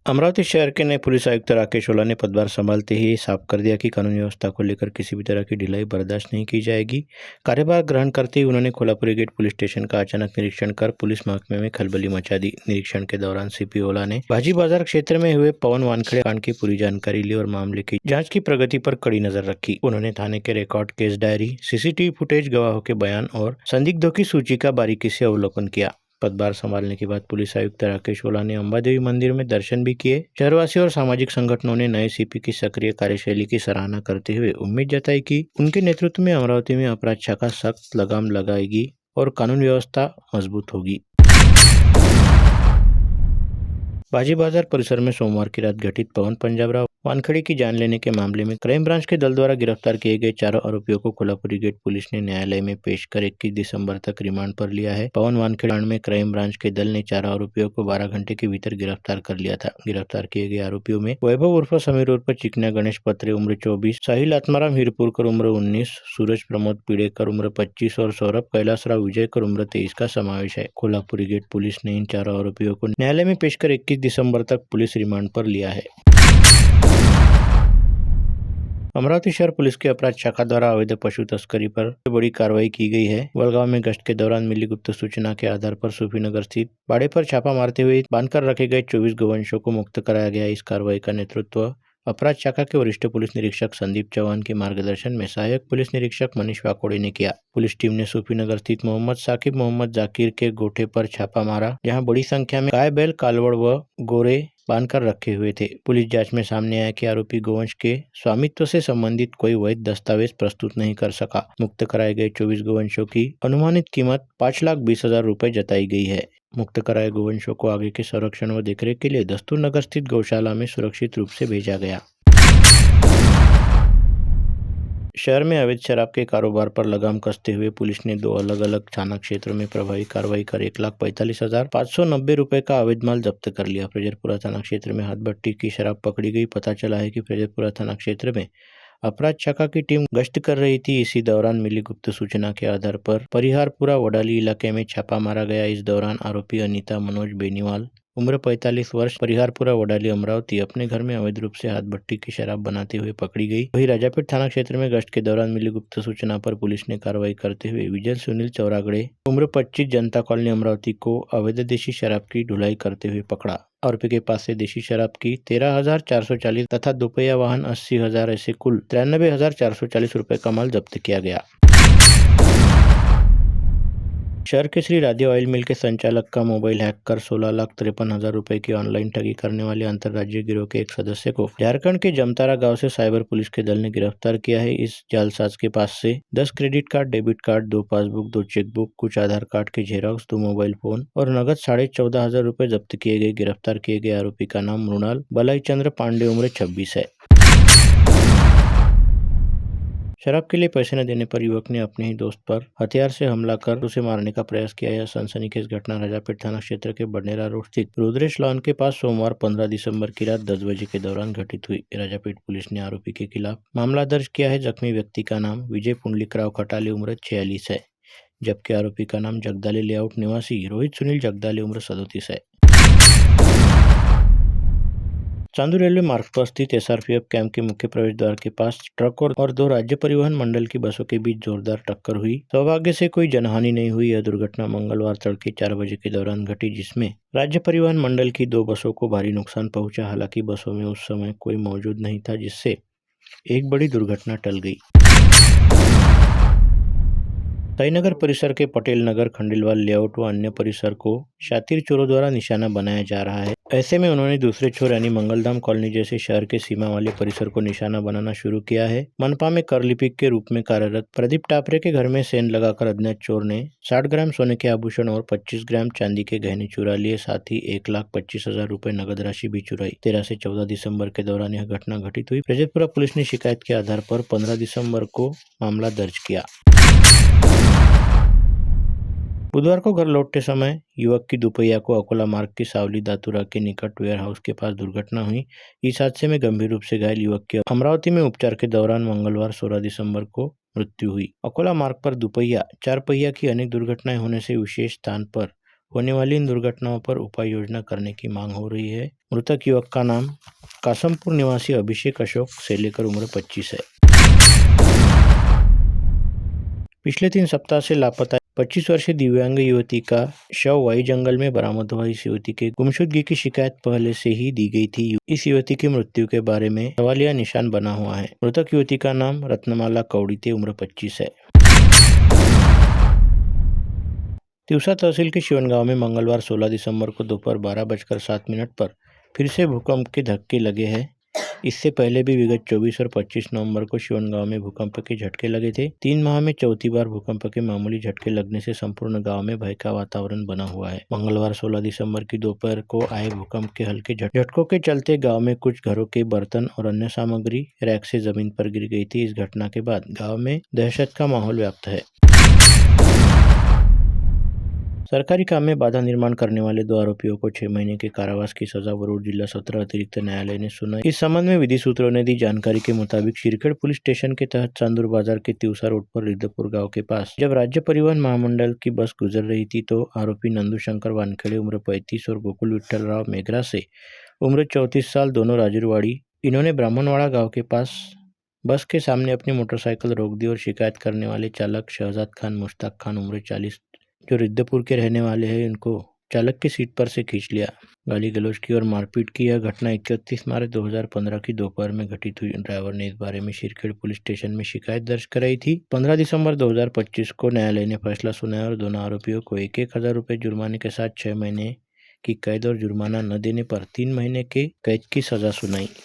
अमरावती शहर के नए पुलिस आयुक्त राकेश ओला ने पदभार संभालते ही साफ कर दिया कि कानून व्यवस्था को लेकर किसी भी तरह की ढिलाई बर्दाश्त नहीं की जाएगी। कार्यभार ग्रहण करते ही उन्होंने कोल्हापुरी गेट पुलिस स्टेशन का अचानक निरीक्षण कर पुलिस महकमे में खलबली मचा दी। निरीक्षण के दौरान सीपी ओला ने भाजी बाजार क्षेत्र में हुए पवन वानखेड़े कांड की पूरी जानकारी ली और मामले की जाँच की प्रगति पर कड़ी नजर रखी। उन्होंने थाने के record, case diary, CCTV footage, गवाहों के बयान और संदिग्धों की सूची का बारीकी से अवलोकन किया। पदभार संभालने के बाद पुलिस आयुक्त राकेश ओला ने अंबादेवी मंदिर में दर्शन भी किए। शहरवासियों और सामाजिक संगठनों ने नए सीपी की सक्रिय कार्यशैली की सराहना करते हुए उम्मीद जताई कि उनके नेतृत्व में अमरावती में अपराध शाखा सख्त लगाम लगाएगी और कानून व्यवस्था मजबूत होगी। भाजी बाजार परिसर में सोमवार की रात घटित पवन पंजाबराव वानखेड़े की जान लेने के मामले में क्राइम ब्रांच के दल द्वारा गिरफ्तार किए गए चारों आरोपियों को कोल्हापुरी गेट पुलिस ने न्यायालय में पेश कर 21 दिसंबर तक रिमांड पर लिया है। पवन वानखेड़े कांड में क्राइम ब्रांच के दल ने चारों आरोपियों को 12 घंटे के भीतर गिरफ्तार कर लिया था। गिरफ्तार किए गए आरोपियों में वैभव उर्फ समीर उर्फ चिकना गणेश पत्रे उम्र 24, साहिल आत्माराम हिरपुरकर उम्र 19, सूरज प्रमोद पीड़ेकर उम्र 25 और सौरभ कैलाशराव विजयकर उम्र 23 का समावेश है। कोल्हापुरी गेट पुलिस ने इन चारों आरोपियों को न्यायालय में पेश कर 21 दिसंबर तक पुलिस रिमांड पर लिया है। अमरावती शहर पुलिस की अपराध शाखा द्वारा अवैध पशु तस्करी पर बड़ी कार्रवाई की गई है। वलगांव में गश्त के दौरान मिली गुप्त सूचना के आधार पर सूफीनगर स्थित बाड़े पर छापा मारते हुए बांधकर रखे गए 24 गौवंशों को मुक्त कराया गया। इस कार्रवाई का नेतृत्व अपराध शाखा के वरिष्ठ पुलिस निरीक्षक संदीप चौहान के मार्गदर्शन में सहायक पुलिस निरीक्षक मनीष वाकोड़े ने किया। पुलिस टीम ने सूफीनगर स्थित मोहम्मद साकिब मोहम्मद जाकिर के गोठे पर छापा मारा, जहां बड़ी संख्या में गाय, बैल, कालवड़ व गोरे बांधकर रखे हुए थे। पुलिस जांच में सामने आया कि आरोपी गोवंश के स्वामित्व से संबंधित कोई वैध दस्तावेज प्रस्तुत नहीं कर सका। मुक्त कराए गए 24 गोवंशों की अनुमानित कीमत 5,20,000 रुपए जताई गई है। मुक्त कराए गोवंशों को आगे के संरक्षण व देखरेख के लिए दस्तूर नगर स्थित गौशाला में सुरक्षित रूप से भेजा गया। शहर में अवैध शराब के कारोबार पर लगाम कसते हुए पुलिस ने 2 अलग अलग थाना क्षेत्रों में प्रभावी कार्रवाई कर 1,45,590 रुपए का अवैध माल जब्त कर लिया। फ्रेजरपुरा थाना क्षेत्र में हाथ भट्टी की शराब पकड़ी गई। पता चला है कि फ्रेजरपुरा थाना क्षेत्र में अपराध शाखा की टीम गश्त कर रही थी। इसी दौरान मिली गुप्त सूचना के आधार पर परिहारपुरा वडाली इलाके में छापा मारा गया। इस दौरान आरोपी अनीता मनोज बेनीवाल उम्र 45 वर्ष परिहारपुरा वडाली अमरावती अपने घर में अवैध रूप से हाथ भट्टी की शराब बनाते हुए पकड़ी गई। वहीं राजापेट थाना क्षेत्र में गश्त के दौरान मिली गुप्त सूचना पर पुलिस ने कार्रवाई करते हुए विजय सुनील चौरागड़े उम्र 25 जनता कॉलोनी अमरावती को अवैध देशी शराब की ढुलाई करते हुए पकड़ा। आरोपी के पास से देशी शराब की 13,440 तथा दोपहिया वाहन 80,000 ऐसे कुल 93,440 रुपए का माल जब्त किया गया। शहर के श्री राधे ऑयल मिल के संचालक का मोबाइल हैक कर 16,53,000 रुपए की ऑनलाइन ठगी करने वाले अंतर्राज्यीय गिरोह के एक सदस्य को झारखंड के जमतारा गांव से साइबर पुलिस के दल ने गिरफ्तार किया है। इस जालसाज के पास से 10 credit card, debit card, 2 passbook, 2 chequebook, कुछ आधार कार्ड के जेरॉक्स, 2 मोबाइल फोन और नगद 14,500 रुपए जब्त किए गए। गिरफ्तार किए गए आरोपी का नाम मृणाल बलाई चंद्र पांडे उम्र 26 है। शराब के लिए पैसे न देने पर युवक ने अपने ही दोस्त पर हथियार से हमला कर उसे मारने का प्रयास किया। यह सनसनीखेज घटना राजापेट थाना क्षेत्र के बडनेरा रोड स्थित रुद्रेश लॉन के पास सोमवार 15 दिसंबर की रात 10 बजे के दौरान घटित हुई। राजापेट पुलिस ने आरोपी के खिलाफ मामला दर्ज किया है। जख्मी व्यक्ति का नाम विजय पुंडलिकराव खटाले उम्र 46 है, जबकि आरोपी का नाम जगदाले लेआउट निवासी रोहित सुनील जगदाले उम्र 37 है। चांदू रेलवे मार्ग पर स्थित SRPF कैंप के मुख्य प्रवेश द्वार के पास ट्रक और 2 राज्य परिवहन मंडल की बसों के बीच जोरदार टक्कर हुई। सौभाग्य से कोई जनहानि नहीं हुई। यह दुर्घटना मंगलवार तड़के 4 बजे के दौरान घटी, जिसमें राज्य परिवहन मंडल की 2 बसों को भारी नुकसान पहुंचा। हालांकि बसों में उस समय कोई मौजूद नहीं था, जिससे एक बड़ी दुर्घटना टल गई। साईनगर परिसर के पटेल नगर, खंडेलवाल लेआउट व अन्य परिसर को शातिर चोरों द्वारा निशाना बनाया जा रहा है। ऐसे में उन्होंने दूसरे छोर यानी मंगलधाम कॉलोनी जैसे शहर के सीमा वाले परिसर को निशाना बनाना शुरू किया है। मनपा में कर लिपिक के रूप में कार्यरत प्रदीप टापरे के घर में सेंध लगाकर अज्ञात चोर ने 60 ग्राम सोने के आभूषण और 25 ग्राम चांदी के गहने चुरा लिए। साथ ही 1,25,000 रुपए नगद राशि भी चुराई। 13 से 14 दिसंबर के दौरान यह घटना घटित हुई। फ्रेजरपुरा पुलिस ने शिकायत के आधार पर 15 दिसंबर को मामला दर्ज किया। बुधवार को घर लौटते समय युवक की दोपहिया को अकोला मार्ग की सावली दातुरा के निकट वेयर हाउस के पास दुर्घटना हुई। इस हादसे में गंभीर रूप से घायल युवक की अमरावती में उपचार के दौरान मंगलवार 16 दिसंबर को मृत्यु हुई। अकोला मार्ग पर दोपहिया 4 पहिया की अनेक दुर्घटनाएं होने से विशेष स्थान पर होने वाली इन दुर्घटनाओं पर उपाय योजना करने की मांग हो रही है। मृतक युवक का नाम कासमपुर निवासी अभिषेक अशोक सेलेकर, उम्र 25 है। पिछले 3 सप्ताह से लापता 25 वर्षीय दिव्यांग युवती का शव वाई जंगल में बरामद हुआ। इस युवती के गुमशुदगी की शिकायत पहले से ही दी गई थी। इस युवती की मृत्यु के बारे में सवालिया निशान बना हुआ है। मृतक युवती का नाम रत्नमाला कौड़ीते, उम्र 25 है। तिवसा तहसील के शिवन गांव में मंगलवार 16 दिसंबर को दोपहर 12:07 पर फिर से भूकंप के धक्के लगे हैं। इससे पहले भी विगत 24 और 25 नवंबर को शिवन गांव में भूकंप के झटके लगे थे। 3 माह में चौथी बार भूकंप के मामूली झटके लगने से संपूर्ण गांव में भय का वातावरण बना हुआ है। मंगलवार 16 दिसंबर की दोपहर को आए भूकंप के हल्के झटकों के चलते गाँव में कुछ घरों के बर्तन और अन्य सामग्री रैक से जमीन पर गिर गई थी। इस घटना के बाद गाँव में दहशत का माहौल व्याप्त है। सरकारी काम में बाधा निर्माण करने वाले 2 आरोपियों को 6 महीने के कारावास की सजा वरुण जिला सत्र अतिरिक्त न्यायालय ने सुनाई। इस संबंध में विधि सूत्रों ने दी जानकारी के मुताबिक शिरखेड़ पुलिस स्टेशन के तहत चांदूर बाजार के तिवसा रोड पर रिद्धपुर गांव के पास जब राज्य परिवहन महामंडल की बस गुजर रही थी तो आरोपी नंदू शंकर वानखेड़े, उम्र 35 और गोकुल विठ्ठल राव मेघरा से उम्र 34 साल, दोनों राजूरवाड़ी, इन्होंने ब्राह्मणवाड़ा गाँव के पास बस के सामने अपनी मोटरसाइकिल रोक दी और शिकायत करने वाले चालक शहजाद खान मुश्ताक खान, उम्र 40, जो रिद्धपुर के रहने वाले हैं, इनको चालक की सीट पर से खींच लिया, गाली गलौज की और मारपीट की। यह घटना 31 मार्च 2015 की दोपहर में घटित हुई। ड्राइवर ने इस बारे में शिरखेड़ पुलिस स्टेशन में शिकायत दर्ज कराई थी। 15 दिसंबर 2025 को न्यायालय ने फैसला सुनाया और दोनों आरोपियों को 1,000 रुपये जुर्माने के साथ 6 महीने की कैद और जुर्माना न देने पर 3 महीने के कैद की सजा सुनाई।